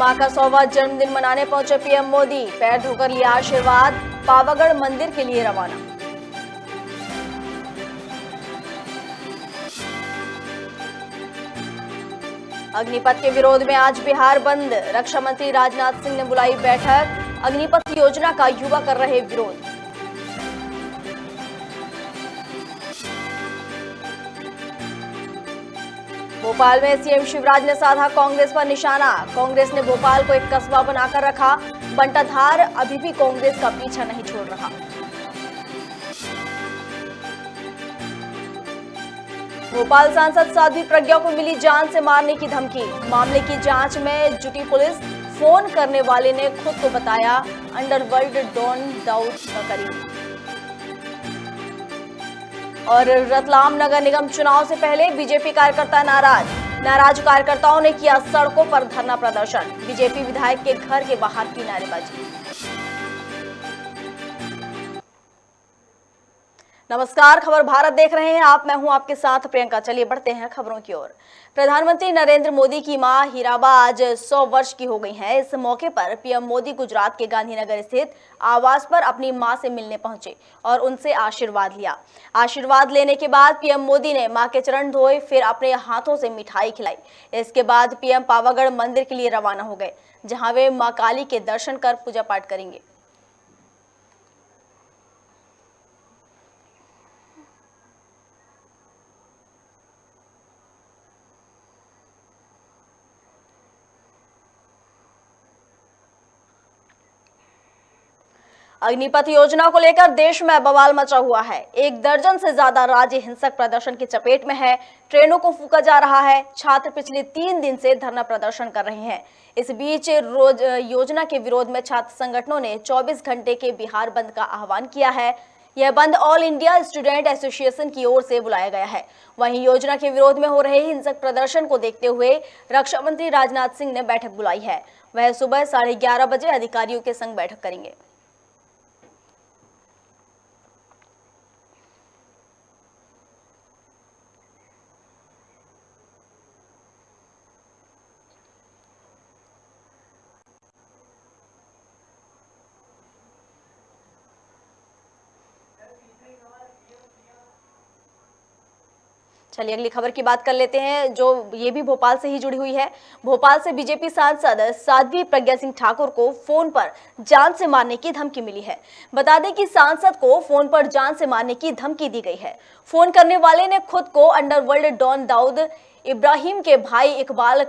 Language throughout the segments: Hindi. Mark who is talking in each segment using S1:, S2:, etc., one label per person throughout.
S1: मां का 100वां जन्मदिन मनाने पहुंचे पीएम मोदी, पैर धोकर लिया आशीर्वाद, पावागढ़ मंदिर के लिए रवाना। अग्निपथ के विरोध में आज बिहार बंद, रक्षा मंत्री राजनाथ सिंह ने बुलाई बैठक, अग्निपथ योजना का युवा कर रहे विरोध। भोपाल में सीएम शिवराज ने साधा कांग्रेस पर निशाना, कांग्रेस ने भोपाल को एक कस्बा बनाकर रखा, बंटाधार अभी भी कांग्रेस का पीछा नहीं छोड़ रहा। भोपाल सांसद साध्वी प्रज्ञा को मिली जान से मारने की धमकी, मामले की जांच में जुटी पुलिस, फोन करने वाले ने खुद को बताया अंडरवर्ल्ड डॉन दाऊद का करीब। और रतलाम नगर निगम चुनाव से पहले बीजेपी कार्यकर्ता नाराज कार्यकर्ताओं ने किया सड़कों पर धरना प्रदर्शन, बीजेपी विधायक के घर के बाहर की नारेबाजी। नमस्कार, खबर भारत देख रहे हैं आप, मैं हूं आपके साथ प्रियंका। चलिए बढ़ते हैं खबरों की ओर। प्रधानमंत्री नरेंद्र मोदी की मां हीराबा आज 100 वर्ष की हो गई हैं। इस मौके पर पीएम मोदी गुजरात के गांधीनगर स्थित आवास पर अपनी मां से मिलने पहुंचे और उनसे आशीर्वाद लिया। आशीर्वाद लेने के बाद पीएम मोदी ने मां के चरण धोए, फिर अपने हाथों से मिठाई खिलाई। इसके बाद पीएम पावागढ़ मंदिर के लिए रवाना हो गए, जहां वे मां काली के दर्शन कर पूजा पाठ करेंगे। अग्निपथ योजना को लेकर देश में बवाल मचा हुआ है। 1 दर्जन से ज्यादा राज्य हिंसक प्रदर्शन की चपेट में है। ट्रेनों को फूंका जा रहा है। छात्र पिछले 3 दिन से धरना प्रदर्शन कर रहे हैं। इस बीच योजना के विरोध में छात्र संगठनों ने 24 घंटे के बिहार बंद का आह्वान किया है। यह बंद ऑल इंडिया स्टूडेंट एसोसिएशन की ओर से बुलाया गया है। वहीं योजना के विरोध में हो रहे हिंसक प्रदर्शन को देखते हुए रक्षा मंत्री राजनाथ सिंह ने बैठक बुलाई है। वह सुबह 11:30 बजे अधिकारियों के संग बैठक करेंगे। चलिए अगली खबर की बात कर लेते हैं, जो ये भी भोपाल से ही जुड़ी हुई है। भोपाल से बीजेपी सांसद साध्वी प्रज्ञा सिंह ठाकुर को फोन पर जान से मारने की धमकी मिली है। बता दें कि सांसद को फोन पर जान से मारने की धमकी दी गई है। फोन करने वाले ने खुद को अंडरवर्ल्ड डॉन दाऊद इब्राहिम के भाई इकबाल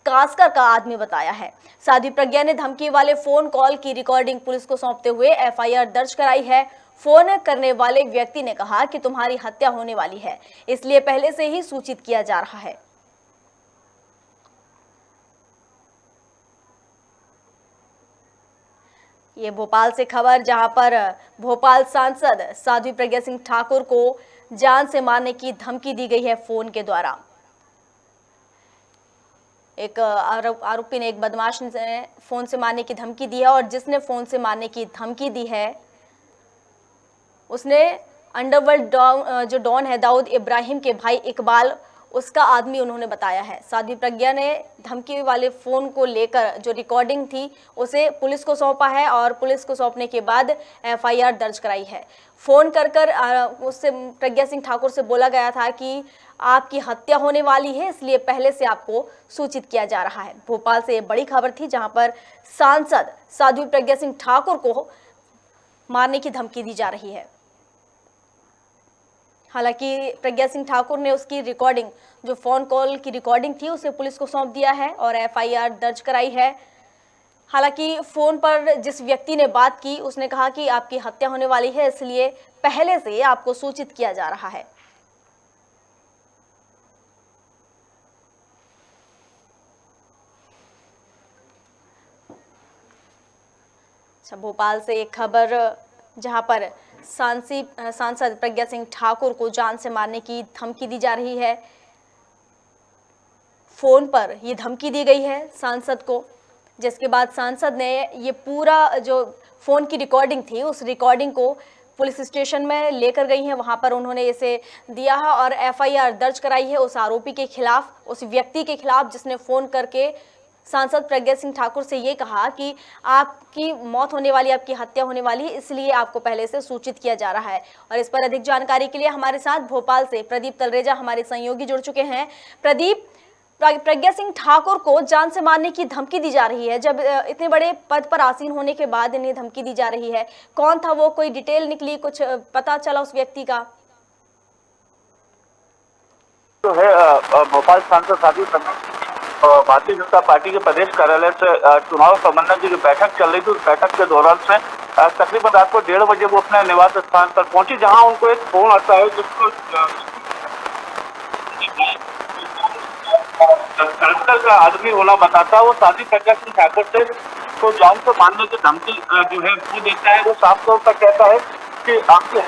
S1: कासकर का आदमी बताया है। साध्वी प्रज्ञा ने धमकी वाले फोन कॉल की रिकॉर्डिंग पुलिस को सौंपते हुए एफआईआर दर्ज कराई है। फोन करने वाले व्यक्ति ने कहा कि तुम्हारी हत्या होने वाली है, इसलिए पहले से ही सूचित किया जा रहा है। ये भोपाल से खबर, जहां पर भोपाल सांसद साध्वी प्रज्ञा सिंह ठाकुर को जान से मारने की धमकी दी गई है फोन के द्वारा। एक आरोपी ने, एक बदमाश ने फोन से मारने की धमकी दी है और जिसने फोन से मारने की धमकी दी है उसने अंडरवर्ल्ड जो डॉन है दाऊद इब्राहिम के भाई इकबाल, उसका आदमी उन्होंने बताया है। साध्वी प्रज्ञा ने धमकी वाले फोन को लेकर जो रिकॉर्डिंग थी उसे पुलिस को सौंपा है और पुलिस को सौंपने के बाद एफआईआर दर्ज कराई है। फोन कर उससे प्रज्ञा सिंह ठाकुर से बोला गया था कि आपकी हत्या होने वाली है, इसलिए पहले से आपको सूचित किया जा रहा है। भोपाल से ये बड़ी खबर थी, जहां पर सांसद साध्वी प्रज्ञा सिंह ठाकुर को मारने की धमकी दी जा रही है। हालांकि प्रज्ञा सिंह ठाकुर ने उसकी रिकॉर्डिंग, जो फोन कॉल की रिकॉर्डिंग थी, उसे पुलिस को सौंप दिया है और एफआईआर दर्ज कराई है। हालांकि फोन पर जिस व्यक्ति ने बात की उसने कहा कि आपकी हत्या होने वाली है, इसलिए पहले से आपको सूचित किया जा रहा है। भोपाल से एक खबर, जहां पर सांसद प्रज्ञा सिंह ठाकुर को जान से मारने की धमकी दी जा रही है। फोन पर ये धमकी दी गई है सांसद को, जिसके बाद सांसद ने ये पूरा जो फोन की रिकॉर्डिंग थी उस रिकॉर्डिंग को पुलिस स्टेशन में लेकर गई हैं। वहां पर उन्होंने इसे दिया है और एफआईआर दर्ज कराई है उस आरोपी के खिलाफ, उस व्यक्ति के खिलाफ जिसने फोन करके सांसद प्रज्ञा सिंह ठाकुर से ये कहा कि आपकी मौत होने वाली, आपकी हत्या होने वाली है, इसलिए आपको पहले से सूचित किया जा रहा है। और इस पर अधिक जानकारी के लिए हमारे साथ भोपाल से प्रदीप तलरेजा हमारे सहयोगी जुड़ चुके हैं। प्रदीप, प्रज्ञा सिंह ठाकुर को जान से मारने की धमकी दी जा रही है। जब इतने बड़े पद पर आसीन होने के बाद इन्हें धमकी दी जा रही है, कौन था वो, कोई डिटेल निकली, कुछ पता चला उस व्यक्ति का?
S2: जो है भोपाल सांसद साध्वी प्रज्ञा भारतीय जनता पार्टी के प्रदेश कार्यालय से चुनाव प्रबंधन की जो बैठक चल रही थी, उस बैठक के दौरान से तकरीबन रात को 1:30 बजे वो अपने निवास स्थान पर पहुंची, जहां उनको एक फोन आता है जिसको कलेक्टर का आदमी होना बताता है। वो साध्वी प्रज्ञा सिंह ठाकुर से तो जान से मारने की धमकी जो है वो देता है। वो साफ तौर पर कहता है कि आपकी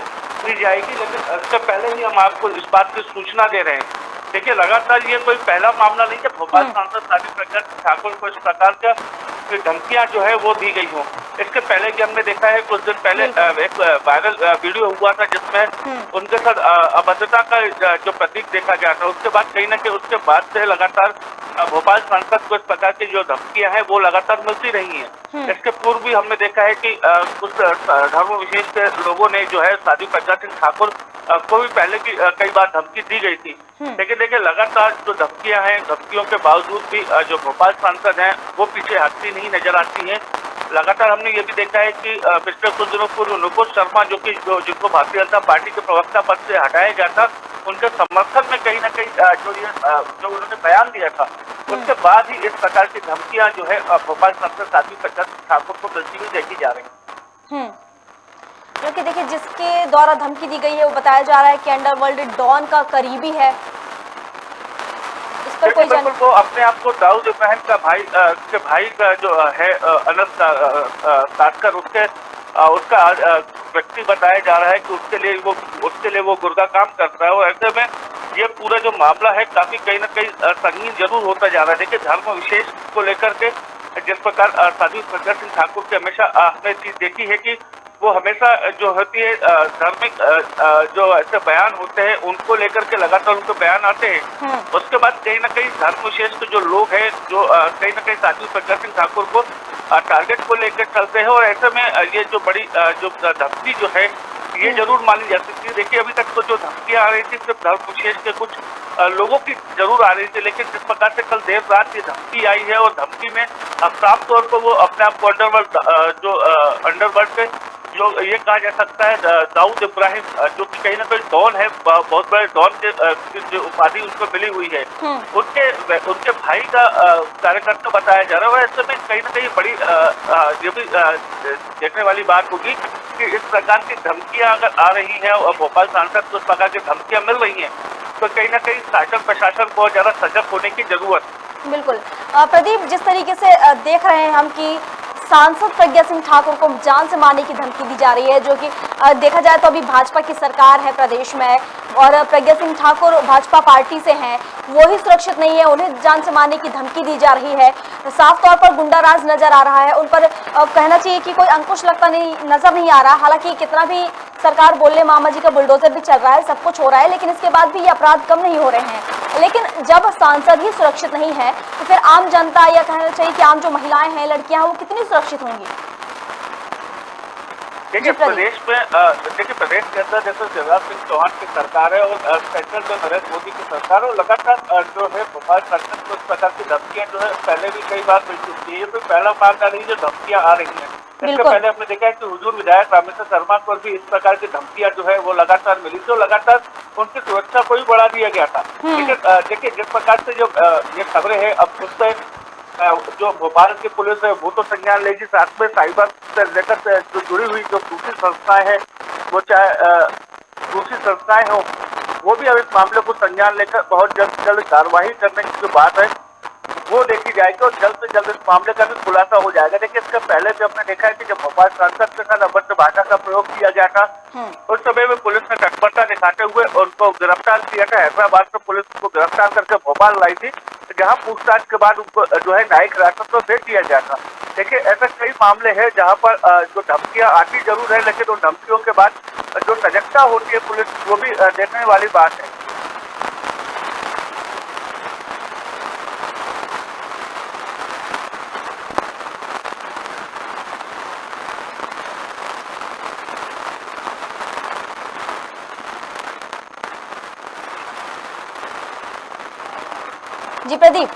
S2: दी जाएगी, लेकिन इससे पहले ही हम आपको इस बात की सूचना दे रहे हैं। देखिए, लगातार ये कोई पहला मामला नहीं है भोपाल सांसद साध्वी प्रज्ञा सिंह ठाकुर को इस प्रकार का धमकियां जो है वो दी गई हो। इसके पहले कि हमने देखा है, कुछ दिन पहले एक वायरल वीडियो हुआ था जिसमें उनके साथ अभद्रता का जो प्रतीक देखा गया था। उसके बाद कहीं ना कहीं उसके बाद से लगातार भोपाल सांसद को इस प्रकार की जो धमकियां हैं वो लगातार मिलती रही हैं। इसके पूर्व भी हमने देखा है कि कुछ धर्म विशेष के लोगों ने जो है साध्वी प्रज्ञा सिंह ठाकुर को भी पहले की कई बार धमकी दी गई थी। लेकिन देखिए, लगातार जो धमकियां हैं, धमकियों के बावजूद भी जो भोपाल सांसद हैं वो पीछे हटती नहीं नजर आती हैं। लगातार हमने ये भी देखा है कि पिछले कुछ दिनों पूर्व नुपुर शर्मा जिनको भारतीय जनता पार्टी के प्रवक्ता पद से हटाया गया था, उनके समर्थन में कहीं ना कहीं जो उन्होंने बयान दिया था, उसके बाद ही इस प्रकार की धमकियां जो है भोपाल सांसद साध्वी प्रज्ञा सिंह ठाकुर को मिलती हुई देखी जा रही है।
S1: क्योंकि देखिए, जिसके द्वारा धमकी दी गई है वो बताया जा रहा है कि अंडरवर्ल्ड डॉन का करीबी है। इस पर कोई
S2: बिल्कुल, वो अपने आप को दाऊद इब्राहिम का भाई का जो है अनस काटकर उसका व्यक्ति बताया जा रहा है कि उसके लिए वो गुर्गा काम करता है। और ऐसे में ये पूरा जो मामला है काफी कहीं ना कहीं संगीन जरूर होता जा रहा है। देखिए, धर्म विशेष को लेकर के जिस प्रकार साध्वी प्रज्ञा सिंह ठाकुर की हमेशा हमने चीज देखी है कि वो हमेशा जो होती है धार्मिक जो ऐसे बयान होते हैं उनको लेकर के लगातार उनके बयान आते हैं। उसके बाद कहीं ना कहीं धर्म विशेष के जो लोग हैं जो कहीं ना कहीं साध्वी प्रज्ञा सिंह ठाकुर को टारगेट को लेकर चलते हैं। और ऐसे में ये जो बड़ी जो धमकी जो है ये जरूर मानी जा सकती है। देखिए, अभी तक तो जो धमकियां आ रही थी सिर्फ धर्म विशेष के कुछ लोगों की जरूर आ रही थी, लेकिन जिस प्रकार से कल देर रात ये धमकी आई है और धमकी में अब साफ तौर पर वो अपने आप को अंडरवर्ल्ड के जो ये कहा जा सकता है दाऊद इब्राहिम, जो कि कहीं ना कहीं डॉन है, बहुत बड़े डॉन के जो उपाधि उनको मिली हुई है, उनके भाई का कार्यकर्ता बताया जा रहा है। ऐसे में कहीं ना कहीं बड़ी ये भी देखने वाली बात होगी कि इस प्रकार की धमकियां अगर आ रही हैं और भोपाल सांसद को इस प्रकार की धमकियां मिल रही हैं तो कहीं ना कहीं शासन प्रशासन को ज्यादा सजग होने की जरूरत है।
S1: बिल्कुल प्रदीप, जिस तरीके से देख रहे हैं हम कि सांसद प्रज्ञा सिंह ठाकुर को जान से मारने की धमकी दी जा रही है, जो कि देखा जाए तो अभी भाजपा की सरकार है प्रदेश में और प्रज्ञा सिंह ठाकुर भाजपा पार्टी से हैं, वो ही सुरक्षित नहीं है, उन्हें जान से मारने की धमकी दी जा रही है। साफ तौर पर गुंडाराज नजर आ रहा है उन पर, कहना चाहिए कि कोई अंकुश लगता नहीं नजर नहीं आ रहा। हालांकि कितना भी सरकार बोल ले, मामा जी का बुलडोजर भी चल रहा है, सब कुछ हो रहा है, लेकिन इसके बाद भी ये अपराध कम नहीं हो रहे हैं। लेकिन जब सांसद ही सुरक्षित नहीं है तो फिर आम जनता, या कहना चाहिए कि आम जो महिलाएं हैं, लड़कियां हैं, वो कितनी सुरक्षित होंगी?
S2: देखिए, प्रदेश के अंदर जैसे शिवराज सिंह चौहान की सरकार है और सेंट्रल में नरेंद्र मोदी की सरकार है, और लगातार जो है भोपाल सांसद को इस प्रकार की धमकियां जो है पहले भी कई बार मिल चुकी है। ये कोई पहला मामला नहीं जो धमकियां आ रही है। इससे पहले हमने देखा है कि हुजूर विधायक रामेश्वर शर्मा को भी इस प्रकार की धमकियां जो है वो लगातार मिली थी, लगातार उनकी सुरक्षा को भी बढ़ा दिया गया था। लेकिन देखिए, जिस प्रकार से जो ये खबरें हैं अब उससे जो भोपाल की पुलिस है वो तो संज्ञान लेगी, साथ में साइबर से लेकर जो जुड़ी हुई जो दूसरी संस्थाएं हैं, वो चाहे दूसरी संस्थाएं हो, वो भी अब इस मामले को संज्ञान लेकर बहुत जल्द कार्रवाई करने की जो बात है वो देखी जाएगी और जल्द से जल्द इस मामले का भी खुलासा हो जाएगा। देखिए, इसके पहले भी हमने देखा है कि जब भोपाल सांसद के साथ अभद्र भाषा का प्रयोग किया गया था, उस समय में पुलिस ने तत्परता दिखाते हुए उनको गिरफ्तार किया था। हैदराबाद से पुलिस को गिरफ्तार करके भोपाल लाई थी, जहां पूछताछ के बाद उनको जो है न्यायिक हिरासत में भेज दिया गया था। देखिए, ऐसे कई मामले हैं जहां पर जो धमकियां आती जरूर है, लेकिन उन धमकियों के बाद जो सजगता होती है पुलिस, वो भी देखने वाली बात है।
S1: जी प्रदीप,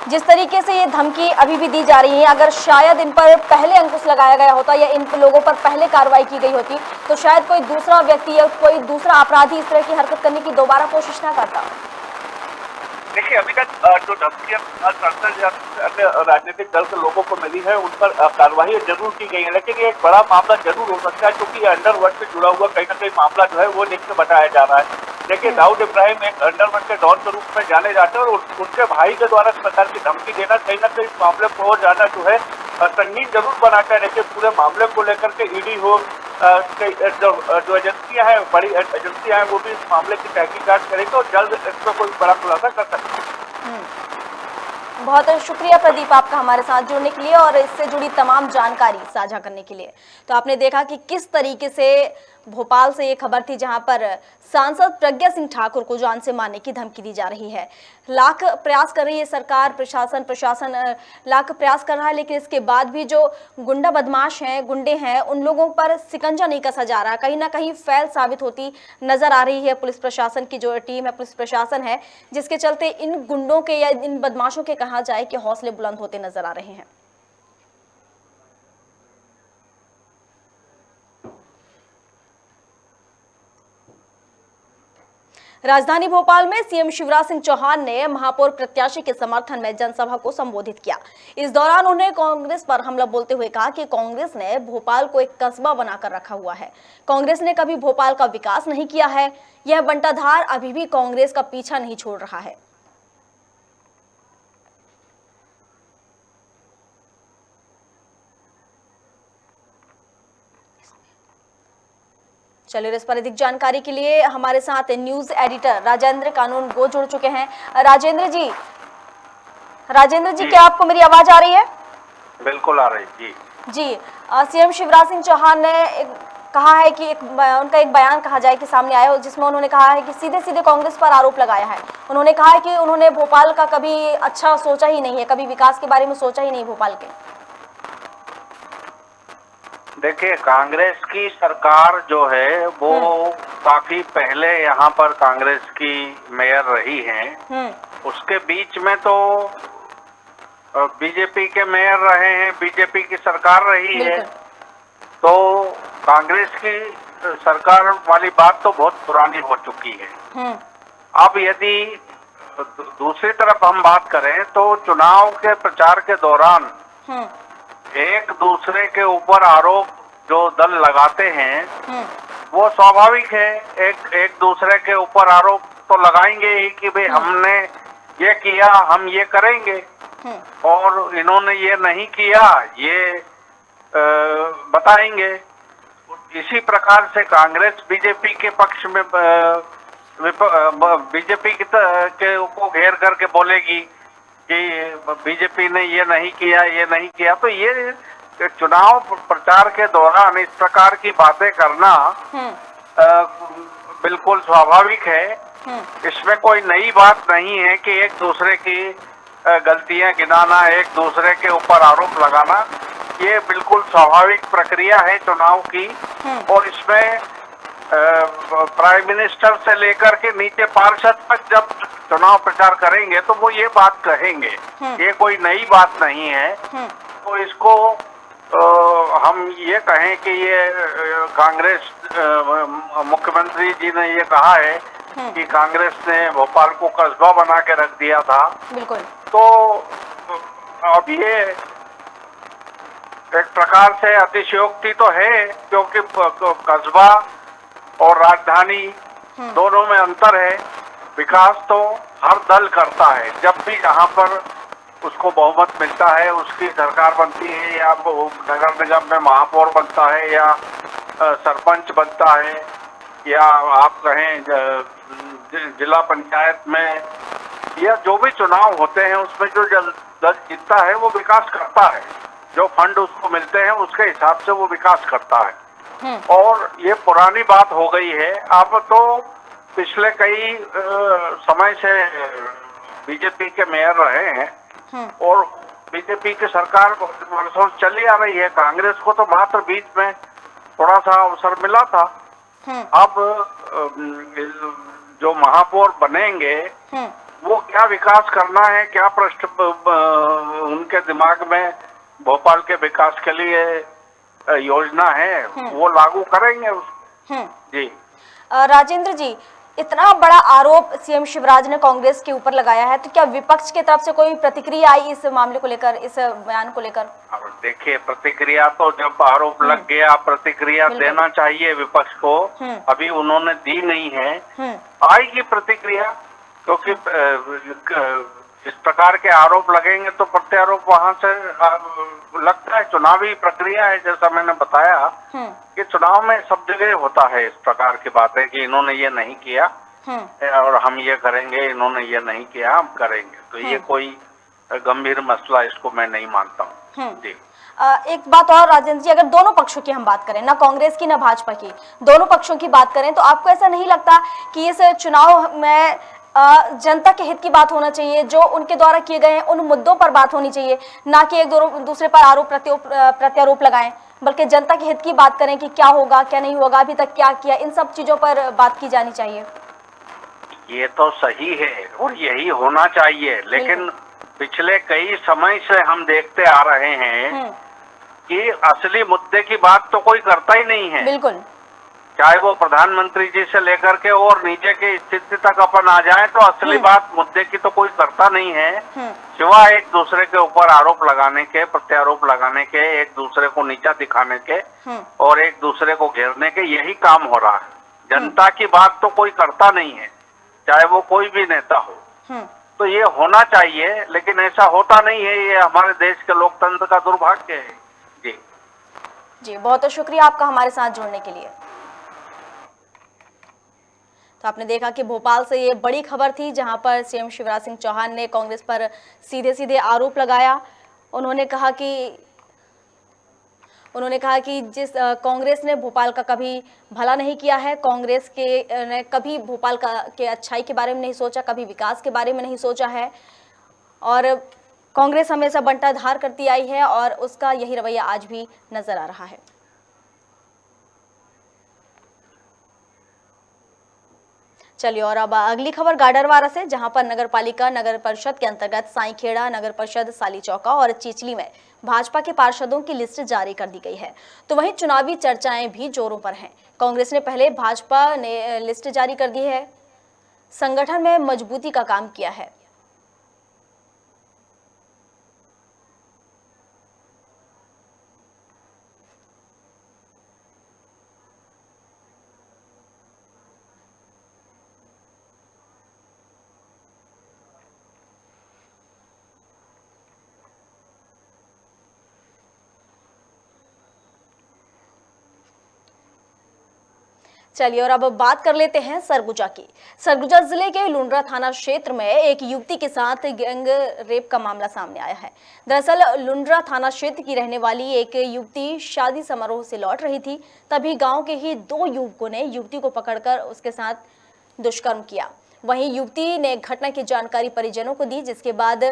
S1: जिस तरीके से ये धमकी अभी भी दी जा रही है, अगर शायद इन पर पहले अंकुश लगाया गया होता या इन लोगों पर पहले कार्रवाई की गई होती तो शायद कोई दूसरा व्यक्ति या कोई दूसरा अपराधी इस तरह की हरकत करने की दोबारा कोशिश ना करता।
S2: देखिए, अभी तक जो धमकियां सांसद या अन्य राजनीतिक दल के लोगों को मिली है उन पर कार्रवाई जरूर की गई है, लेकिन ये एक बड़ा मामला जरूर हो सकता है क्योंकि अंडरवर्ल्ड से जुड़ा हुआ कहीं ना कहीं मामला जो है वो लिख के बताया जा रहा है। देखिए, दाऊद इब्राहिम एक अंडरवर्ल्ड के डॉन के रूप में जाने जाते हैं और उनके भाई के द्वारा इस प्रकार की धमकी देना कहीं ना कहीं इस मामले को और ज्यादा जो है संगीन जरूर बनाता है। लेकिन पूरे मामले को लेकर के ईडी हो जो एजेंसियां हैं, बड़ी एजेंसियां हैं, वो भी इस मामले की तहकीकात करेंगे और जल्द इसमें कोई बड़ा खुलासा कर सकते हैं।
S1: बहुत शुक्रिया प्रदीप आपका हमारे साथ जुड़ने के लिए और इससे जुड़ी तमाम जानकारी साझा करने के लिए। तो आपने देखा कि किस तरीके से भोपाल से ये खबर थी जहां पर सांसद प्रज्ञा सिंह ठाकुर को जान से मारने की धमकी दी जा रही है। लाख प्रयास कर रही है सरकार, प्रशासन लाख प्रयास कर रहा है, लेकिन इसके बाद भी जो गुंडा बदमाश हैं, गुंडे हैं, उन लोगों पर शिकंजा नहीं कसा जा रहा। कहीं ना कहीं फैल साबित होती नजर आ रही है पुलिस प्रशासन की जो टीम है, पुलिस प्रशासन है, जिसके चलते इन गुंडों के या इन बदमाशों के कहा जाए कि हौसले बुलंद होते नजर आ रहे हैं। राजधानी भोपाल में सीएम शिवराज सिंह चौहान ने महापौर प्रत्याशी के समर्थन में जनसभा को संबोधित किया। इस दौरान उन्होंने कांग्रेस पर हमला बोलते हुए कहा कि कांग्रेस ने भोपाल को एक कस्बा बनाकर रखा हुआ है। कांग्रेस ने कभी भोपाल का विकास नहीं किया है। यह बंटाधार अभी भी कांग्रेस का पीछा नहीं छोड़ रहा है। चलिए, इस पर अधिक जानकारी के लिए हमारे साथ न्यूज एडिटर राजेंद्र कानून गो जुड़ चुके हैं। राजेंद्र जी, क्या आपको मेरी आवाज आ रही है?
S3: बिल्कुल आ रही जी।
S1: सीएम शिवराज सिंह चौहान ने कहा है कि उनका एक बयान कहा जाए कि सामने आया जिसमें उन्होंने कहा है कि सीधे सीधे कांग्रेस पर आरोप लगाया है। उन्होंने कहा है कि उन्होंने भोपाल का कभी अच्छा सोचा ही नहीं है, कभी विकास के बारे में सोचा ही नहीं भोपाल के।
S3: देखिए, कांग्रेस की सरकार जो है वो काफी पहले यहाँ पर कांग्रेस की मेयर रही है। उसके बीच में तो बीजेपी के मेयर रहे हैं, बीजेपी की सरकार रही है। तो कांग्रेस की सरकार वाली बात तो बहुत पुरानी हो चुकी है। अब यदि दूसरी तरफ हम बात करें तो चुनाव के प्रचार के दौरान एक दूसरे के ऊपर आरोप जो दल लगाते हैं वो स्वाभाविक है। एक दूसरे के ऊपर आरोप तो लगाएंगे ही कि भाई हमने ये किया, हम ये करेंगे, और इन्होंने ये नहीं किया, ये बताएंगे। इसी प्रकार से कांग्रेस बीजेपी के पक्ष में बीजेपी के को घेर करके बोलेगी कि बीजेपी ने ये नहीं किया, ये नहीं किया। तो ये चुनाव प्रचार के दौरान इस प्रकार की बातें करना बिल्कुल स्वाभाविक है। इसमें कोई नई बात नहीं है कि एक दूसरे की गलतियां गिनाना, एक दूसरे के ऊपर आरोप लगाना, ये बिल्कुल स्वाभाविक प्रक्रिया है चुनाव की। और इसमें प्राइम मिनिस्टर से लेकर के नीचे पार्षद तक जब चुनाव प्रचार करेंगे तो वो ये बात कहेंगे, ये कोई नई बात नहीं है। तो इसको हम ये कहें कि ये कांग्रेस मुख्यमंत्री जी ने ये कहा है कि कांग्रेस ने भोपाल को कस्बा बना के रख दिया था।
S1: बिल्कुल।
S3: तो अब ये एक प्रकार से अतिशयोक्ति तो है, क्योंकि कस्बा और राजधानी दोनों में अंतर है। विकास तो हर दल करता है, जब भी जहाँ पर उसको बहुमत मिलता है, उसकी सरकार बनती है, या नगर निगम में महापौर बनता है, या सरपंच बनता है, या आप कहें जिला पंचायत में, या जो भी चुनाव होते हैं उसमें जो दल जीतता है वो विकास करता है। जो फंड उसको मिलते हैं उसके हिसाब से वो विकास करता है। और ये पुरानी बात हो गई है। अब तो पिछले कई समय से बीजेपी के मेयर रहे हैं और बीजेपी की सरकार वर्षों से चली आ रही है। कांग्रेस को तो मात्र बीच में थोड़ा सा अवसर मिला था। अब जो महापौर बनेंगे वो क्या विकास करना है, क्या प्रश्न उनके दिमाग में भोपाल के विकास के लिए योजना है, वो लागू करेंगे। जी
S1: राजेंद्र जी, इतना बड़ा आरोप सीएम शिवराज ने कांग्रेस के ऊपर लगाया है, तो क्या विपक्ष की तरफ से कोई प्रतिक्रिया आई इस मामले को लेकर, इस बयान को लेकर?
S3: अब देखिए, प्रतिक्रिया तो जब आरोप लग गया, प्रतिक्रिया देना चाहिए विपक्ष को। अभी उन्होंने दी नहीं है, आएगी प्रतिक्रिया, क्योंकि इस प्रकार के आरोप लगेंगे तो प्रत्यारोप वहां से लगता है। चुनावी प्रक्रिया है, जैसा मैंने बताया कि चुनाव में सब जगह होता है इस प्रकार की बातें कि इन्होंने ये नहीं किया और हम ये करेंगे, इन्होंने ये नहीं किया हम करेंगे। तो ये कोई गंभीर मसला इसको मैं नहीं मानता हूँ। जी
S1: एक बात और राजेंद्र जी, अगर दोनों पक्षों की हम बात करें, ना कांग्रेस की ना भाजपा की, दोनों पक्षों की बात करें, तो आपको ऐसा नहीं लगता कि इस चुनाव में जनता के हित की बात होना चाहिए, जो उनके द्वारा किए गए हैं उन मुद्दों पर बात होनी चाहिए, ना कि एक दूसरे पर आरोप प्रत्यारोप लगाएं, बल्कि जनता के हित की बात करें कि क्या होगा क्या नहीं होगा, अभी तक क्या किया, इन सब चीजों पर बात की जानी चाहिए।
S3: ये तो सही है और यही होना चाहिए, लेकिन पिछले कई समय से हम देखते आ रहे हैं कि असली मुद्दे की बात तो कोई करता ही नहीं है।
S1: बिल्कुल,
S3: चाहे वो प्रधानमंत्री जी से लेकर के और नीचे की स्थिति तक अपन आ जाए, तो असली बात मुद्दे की तो कोई करता नहीं है, सिवाय एक दूसरे के ऊपर आरोप लगाने के, प्रत्यारोप लगाने के, एक दूसरे को नीचा दिखाने के और एक दूसरे को घेरने के, यही काम हो रहा है। जनता की बात तो कोई करता नहीं है, चाहे वो कोई भी नेता हो। तो ये होना चाहिए, लेकिन ऐसा होता नहीं है। ये हमारे देश के लोकतंत्र का दुर्भाग्य है। जी
S1: जी, बहुत बहुत शुक्रिया आपका हमारे साथ जुड़ने के लिए। तो आपने देखा कि भोपाल से ये बड़ी खबर थी, जहां पर सीएम शिवराज सिंह चौहान ने कांग्रेस पर सीधे सीधे आरोप लगाया। उन्होंने कहा कि जिस कांग्रेस ने भोपाल का कभी भला नहीं किया है, कांग्रेस के ने कभी भोपाल के अच्छाई के बारे में नहीं सोचा, कभी विकास के बारे में नहीं सोचा है, और कांग्रेस हमेशा बंटाधार करती आई है और उसका यही रवैया आज भी नजर आ रहा है। चलिए, और अब अगली खबर गाडरवारा से, जहां पर नगरपालिका नगर परिषद के अंतर्गत साईखेड़ा, नगर परिषद साली चौका और चिचली में भाजपा के पार्षदों की लिस्ट जारी कर दी गई है। तो वहीं चुनावी चर्चाएं भी जोरों पर हैं। कांग्रेस ने पहले, भाजपा ने लिस्ट जारी कर दी है, संगठन में मजबूती का काम किया है। चलिए, और अब बात कर लेते हैं सरगुजा की। सरगुजा जिले के लुंड्रा थाना क्षेत्र में एक युवती के साथ गैंग रेप का मामला सामने आया है। दरअसल लुंड्रा थाना क्षेत्र की रहने वाली एक युवती शादी समारोह से लौट रही थी, तभी गांव के ही दो युवकों ने युवती को पकड़कर उसके साथ दुष्कर्म किया। वहीं युवती ने घटना की जानकारी परिजनों को दी, जिसके बाद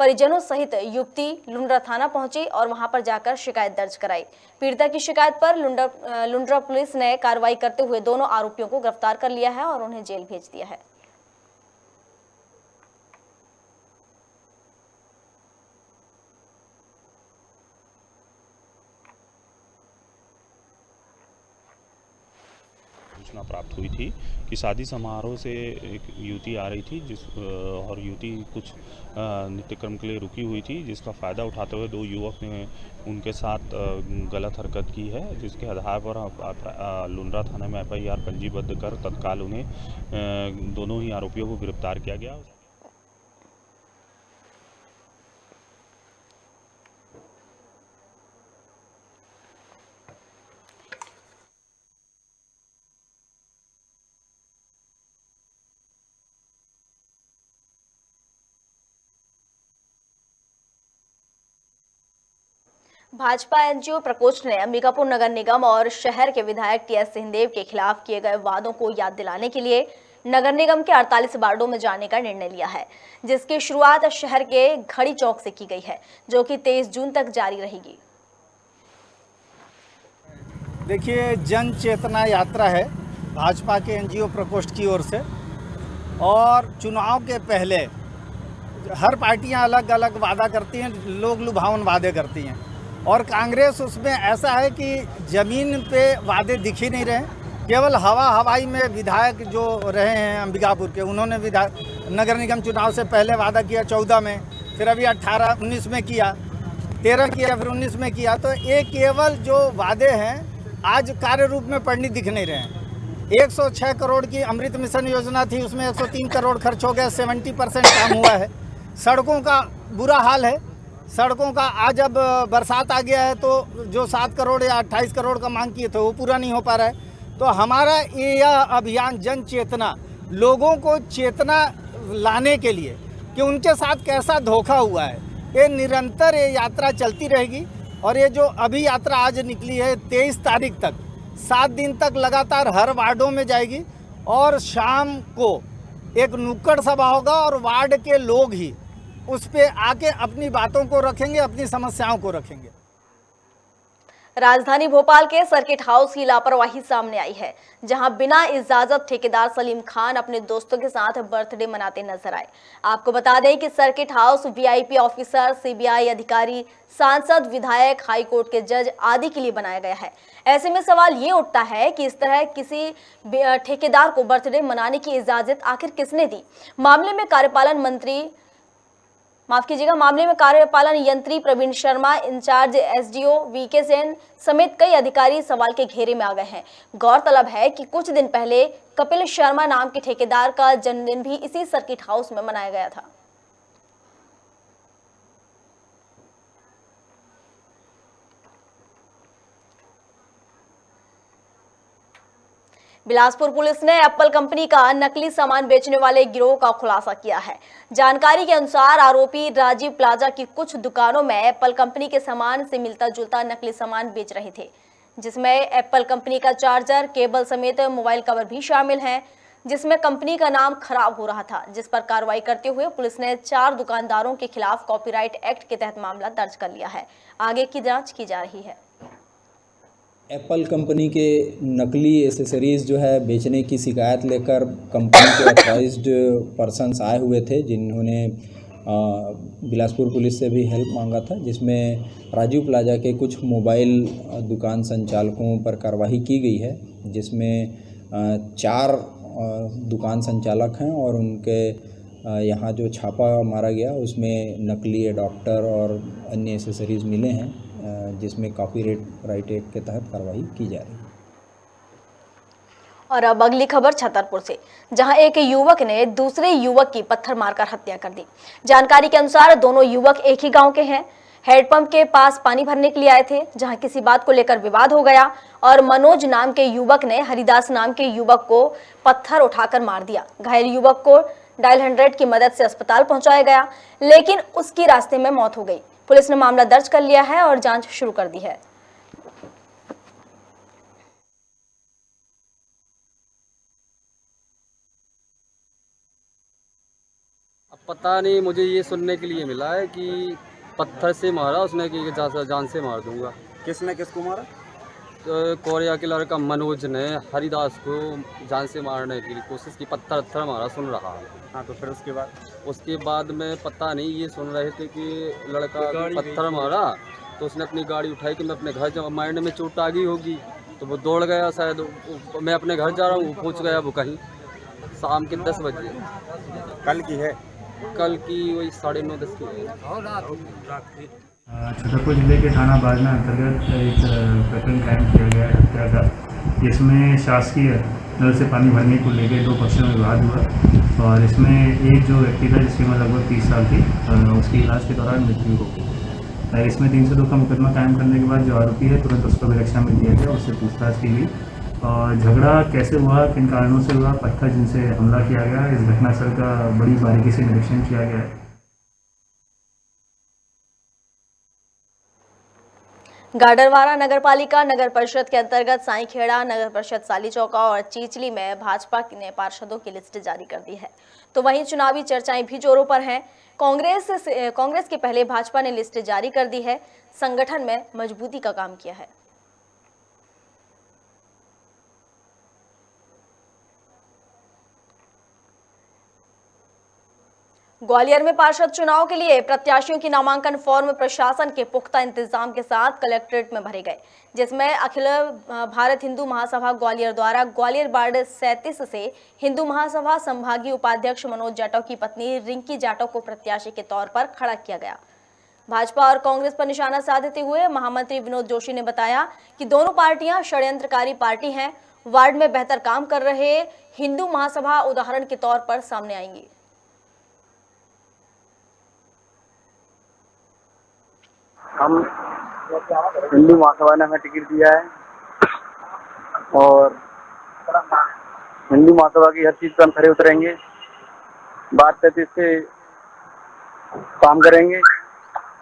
S1: परिजनों सहित युवती लुंड्रा थाना पहुंची और वहां पर जाकर शिकायत दर्ज कराई। पीड़िता की शिकायत पर लुंड्रा पुलिस ने कार्रवाई करते हुए दोनों आरोपियों को गिरफ्तार कर लिया है और उन्हें जेल भेज दिया है।
S4: सूचना प्राप्त हुई थी कि शादी समारोह से एक युवती आ रही थी, और युवती कुछ नित्यक्रम के लिए रुकी हुई थी, जिसका फ़ायदा उठाते हुए दो युवक ने उनके साथ गलत हरकत की है, जिसके आधार पर लुंड्रा थाने में FIR पंजीबद्ध कर तत्काल उन्हें दोनों ही आरोपियों को गिरफ्तार किया गया।
S1: भाजपा एनजीओ प्रकोष्ठ ने अंबिकापुर नगर निगम और शहर के विधायक TS सिंहदेव के खिलाफ किए गए वादों को याद दिलाने के लिए नगर निगम के 48 वार्डों में जाने का निर्णय लिया है, जिसकी शुरुआत शहर के घड़ी चौक से की गई है, जो कि 23 जून तक जारी रहेगी।
S5: देखिए, जन चेतना यात्रा है भाजपा के एनजीओ प्रकोष्ठ की ओर से, और चुनाव के पहले हर पार्टियां अलग अलग वादा करती हैं, लोग लुभावन वादे करती हैं, और कांग्रेस उसमें ऐसा है कि ज़मीन पे वादे दिख ही नहीं रहे। केवल हवाई में विधायक जो रहे हैं अंबिकापुर के, उन्होंने नगर निगम चुनाव से पहले वादा किया 14 में, फिर अभी 18-19 में किया, 13 किया, फिर 19 में किया। तो ये केवल जो वादे हैं आज कार्य रूप में पड़नी दिख नहीं रहे हैं। 106 करोड़ की अमृत मिशन योजना थी, उसमें 103 करोड़ खर्च हो गया, 70% काम हुआ है। सड़कों का बुरा हाल है, सड़कों का आज अब बरसात आ गया है तो जो 7 करोड़ या 28 करोड़ का मांग किए थे वो पूरा नहीं हो पा रहा है। तो हमारा यह अभियान जन चेतना, लोगों को चेतना लाने के लिए कि उनके साथ कैसा धोखा हुआ है, ये निरंतर ये यात्रा चलती रहेगी। और ये जो अभी यात्रा आज निकली है 23 तारीख तक, 7 दिन तक लगातार हर वार्डों में जाएगी और शाम को एक नुक्कड़ सभा होगा और वार्ड के लोग ही उस पे आके अपनी बातों को रखेंगे, अपनी समस्याओं को रखेंगे।
S1: राजधानी भोपाल के सर्किट हाउस की लापरवाही सामने आई है, जहां बिना इजाजत ठेकेदार सलीम खान अपने दोस्तों के साथ बर्थडे मनाते नजर आए। आपको बता दें कि circuit house VIP officer, CBI अधिकारी, सांसद, विधायक, हाई कोर्ट के जज आदि के लिए बनाया गया है। ऐसे में सवाल ये उठता है कि इस तरह किसी ठेकेदार को बर्थडे मनाने की इजाजत आखिर किसने दी। मामले में कार्यपालन यंत्री Praveen Sharma, in charge SDO VK Sen समेत कई अधिकारी सवाल के घेरे में आ गए हैं। गौरतलब है कि कुछ दिन पहले कपिल शर्मा नाम के ठेकेदार का जन्मदिन भी इसी सर्किट हाउस में मनाया गया था। बिलासपुर पुलिस ने एप्पल कंपनी का नकली सामान बेचने वाले गिरोह का खुलासा किया है। जानकारी के अनुसार आरोपी राजीव प्लाजा की कुछ दुकानों में एप्पल कंपनी के सामान से मिलता जुलता नकली सामान बेच रहे थे, जिसमें एप्पल कंपनी का चार्जर, केबल समेत मोबाइल कवर भी शामिल हैं, जिसमें कंपनी का नाम खराब हो रहा था। जिस पर कार्रवाई करते हुए पुलिस ने 4 दुकानदारों के खिलाफ कॉपीराइट एक्ट के तहत मामला दर्ज कर लिया है। आगे की जाँच की जा रही है।
S6: एप्पल कंपनी के नकली एसेसरीज़ जो है बेचने की शिकायत लेकर कंपनी के ऑथराइज्ड पर्सन्स आए हुए थे, जिन्होंने बिलासपुर पुलिस से भी हेल्प मांगा था, जिसमें राजीव प्लाजा के कुछ मोबाइल दुकान संचालकों पर कार्रवाई की गई है, जिसमें 4 दुकान संचालक हैं और उनके यहाँ जो छापा मारा गया उसमें नकली एडाप्टर और अन्य एसेसरीज़ मिले हैं, जिसमें कॉपीराइट एक्ट के तहत कार्रवाई की जा रही है।
S1: और अब अगली खबर छतरपुर से, जहां एक युवक ने दूसरे युवक की पत्थर मारकर हत्या कर दी। जानकारी के अनुसार दोनों युवक एक ही गांव के हैं। हैंडपंप के पास पानी भरने के लिए आए थे, जहां किसी बात को लेकर विवाद हो गया और मनोज नाम के युवक ने हरिदास नाम के युवक को पत्थर उठाकर मार दिया। घायल युवक को डायल 100 की मदद से अस्पताल पहुंचाया गया, लेकिन उसकी रास्ते में मौत हो गई। पुलिस ने मामला दर्ज कर लिया है और जांच शुरू कर दी है।
S7: अब पता नहीं, मुझे ये सुनने के लिए मिला है कि पत्थर से मारा उसने, कि जान से मार दूंगा।
S8: किसने किसको मारा?
S7: तो कोरिया के लड़का मनोज ने हरिदास को जान से मारने की कोशिश की, पत्थर मारा, सुन रहा है।
S8: हाँ, तो फिर उसके बाद
S7: में पता नहीं, ये सुन रहे थे कि लड़का पत्थर मारा तो उसने अपनी गाड़ी उठाई कि मैं अपने घर जाऊँ, माइंड में चोट आ गई होगी तो वो दौड़ गया शायद। मैं अपने घर जा रहा हूँ, वो पहुँच गया वो कहीं शाम के 10 बजे।
S8: कल की है?
S7: कल की वही 9:30-10 की है।
S9: छतरपुर जिले के थाना बाजना अंतर्गत एक प्रकरण कायम किया गया है हत्या का, जिसमें शासकीय नल से पानी भरने को लेकर 2 पक्षों में विवाद हुआ और इसमें एक जो व्यक्ति था जिसकी उम्र लगभग 30 साल थी, उसकी इलाज के दौरान मृत्यु हो गई। इसमें 302 का मुकदमा कायम करने के बाद जो आरोपी है तुरंत उसको अभिरक्षा में दिया गया, उससे पूछताछ की गई और झगड़ा कैसे हुआ, किन कारणों से हुआ, पत्थर जिनसे हमला किया गया, इस घटनास्थल का बड़ी बारीकी से निरीक्षण किया गया है।
S1: गाडरवारा नगरपालिका नगर परिषद के अंतर्गत साईखेड़ा, नगर परिषद सालीचौका और चीचली में भाजपा ने पार्षदों की लिस्ट जारी कर दी है। तो वहीं चुनावी चर्चाएं भी जोरों पर हैं। कांग्रेस के पहले भाजपा ने लिस्ट जारी कर दी है, संगठन में मजबूती का काम किया है। ग्वालियर में पार्षद चुनाव के लिए प्रत्याशियों की नामांकन फॉर्म प्रशासन के पुख्ता इंतजाम के साथ कलेक्ट्रेट में भरे गए, जिसमें अखिल भारत हिंदू महासभा ग्वालियर द्वारा ग्वालियर वार्ड 37 से हिंदू महासभा संभागीय उपाध्यक्ष मनोज जाटव की पत्नी रिंकी जाटव को प्रत्याशी के तौर पर खड़ा किया गया। भाजपा और कांग्रेस पर निशाना साधते हुए महामंत्री विनोद जोशी ने बताया कि दोनों पार्टियां षड्यंत्रकारी पार्टी हैं। वार्ड में बेहतर काम कर रहे हिंदू महासभा उदाहरण के तौर पर सामने आएंगी।
S10: हम हिंदू महासभा ने हमें टिकट दिया है और हिंदू महासभा की हर चीज पर हम खड़े उतरेंगे, बात करते से काम करेंगे।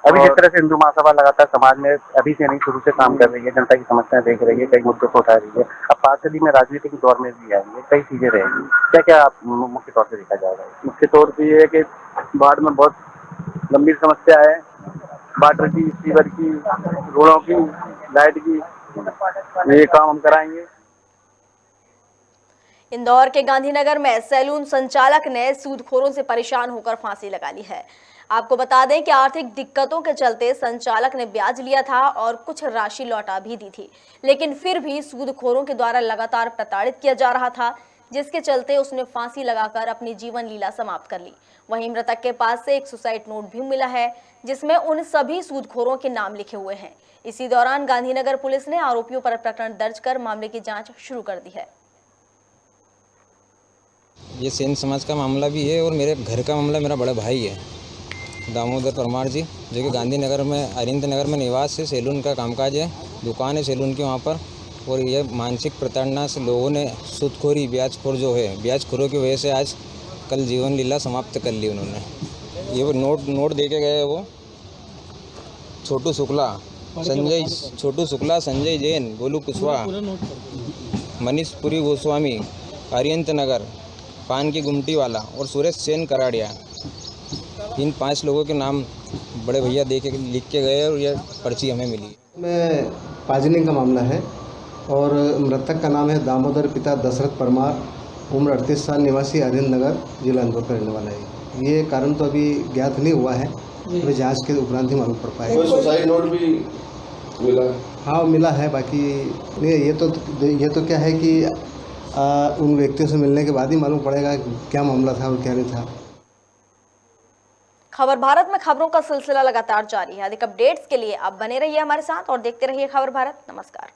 S10: अभी जिस तरह से हिंदू महासभा लगातार समाज में अभी से नहीं शुरू से काम कर रही है, जनता की समस्याएं देख रही है, कई मुद्दों को उठा रही है। अब पार्षदी में राजनीतिक दौर में भी आएंगे, कई चीजें रहेंगी। क्या क्या आप मुख्य तौर से देखा जाएगा? मुख्य तौर पर ये है कि बाढ़ में बहुत गंभीर समस्या है, वाटर की, सीवर की, रोडों की, लाइट की, ये काम हम कराएंगे।
S1: इंदौर के गांधीनगर में सैलून संचालक ने सूदखोरों से परेशान होकर फांसी लगा ली है। आपको बता दें कि आर्थिक दिक्कतों के चलते संचालक ने ब्याज लिया था और कुछ राशि लौटा भी दी थी, लेकिन फिर भी सूदखोरों के द्वारा लगातार प्रताड़ित किया जा रहा था, जिसके चलते उसने फांसी लगाकर अपनी जीवन लीला समाप्त कर ली। वहीं मृतक के पास से एक सुसाइड नोट भी मिला है, जिसमें उन सभी सूदखोरों के नाम लिखे हुए हैं। इसी दौरान गांधीनगर पुलिस ने आरोपियों पर प्रकरण दर्ज कर मामले की जांच शुरू कर दी है।
S6: ये सेन समाज का मामला भी है और मेरे घर का मामला मेरा बड़ा भाई है दामोदर परमार जी, जो कि गांधीनगर में अरिंद नगर में निवास है। सैलून का कामकाज है, दुकान है सैलून की वहाँ पर। और ये मानसिक प्रताड़ना से लोगों ने सूदखोरी, ब्याजखोर जो है, ब्याजखोरों की वजह से आज कल जीवन लीला समाप्त कर ली उन्होंने। ये वो नोट दे के गए, वो छोटू शुक्ला, संजय जैन, गोलू कुशवाहा, मनीष पुरी गोस्वामी, अरियंत नगर, पान की गुमटी वाला और सुरेश सेन कराड़िया, इन 5 लोगों के नाम बड़े भैया लिख के गए और यह पर्ची हमें मिली।
S11: में पाजनिंग का मामला है और मृतक का नाम है दामोदर पिता दशरथ परमार, उम्र 38 साल, निवासी अरिंद नगर, जिला इंदौर का रहने वाला है। ये कारण तो अभी ज्ञात नहीं हुआ है, अभी जांच के उपरांत ही मालूम पड़ पाएगा।
S12: कोई सुसाइड नोट भी मिला?
S11: हाँ मिला है, बाकी ये तो क्या है कि उन व्यक्तियों से मिलने के बाद ही मालूम पड़ेगा क्या मामला था और क्या नहीं था।
S1: खबर भारत में खबरों का सिलसिला लगातार जारी है। अधिक अपडेट्स के लिए आप बने रहिए हमारे साथ और देखते रहिए खबर भारत। नमस्कार।